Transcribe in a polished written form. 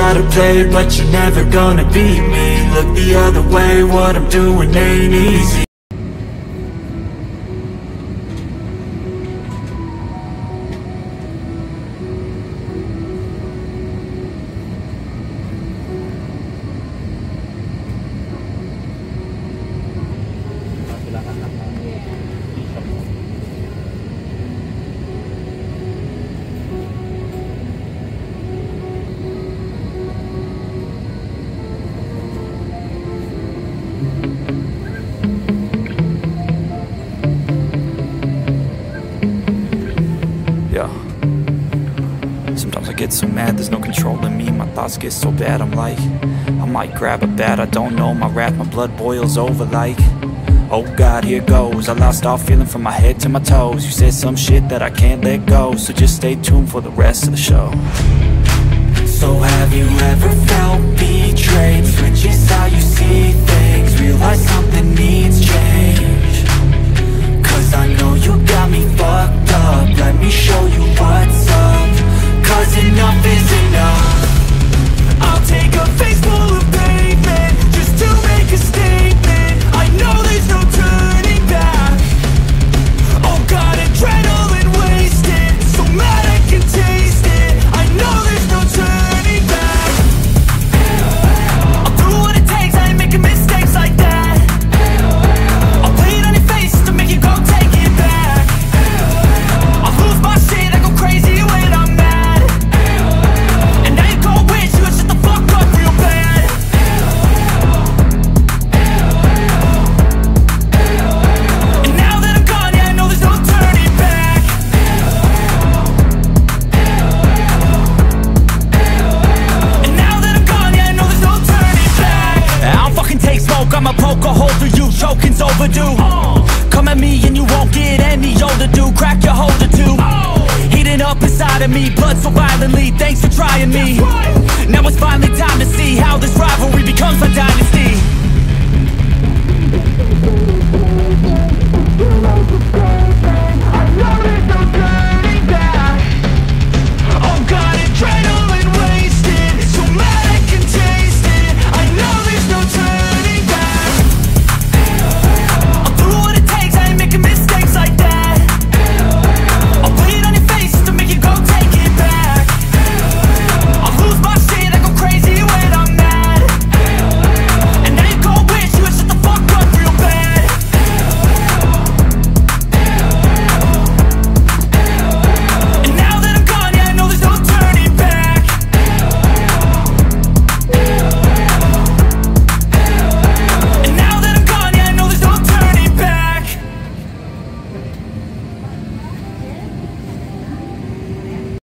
how to play, but you're never gonna beat me. Look the other way, what I'm doing ain't easy. Sometimes I get so mad, there's no controlling me. My thoughts get so bad, I'm like, I might grab a bat, I don't know. My wrath, my blood boils over like, oh God, here goes. I lost all feeling from my head to my toes. You said some shit that I can't let go, so just stay tuned for the rest of the show. So have you ever felt betrayed? Switches how you see things, realize something needs change. Cause I know you got me fucked up, let me show you what's up. Cause enough is enough. I'll take a face full of pavement just to make a statement. I know there's no turning back. Oh God, adrenaline wasted, so mad I can taste it. I know there's no turning back. I'll do what it takes, I ain't making mistakes like that. I'll play it on your face to make you go take it back. I'll lose my shit, I go crazy when I'm mad. I'ma poke a hole through you, choking's overdue. Come at me and you won't get any older, dude. Crack your holder too. Heating up inside of me, blood so violently. Thanks for trying me. Now it's finally time to see how this rivalry becomes a dynasty.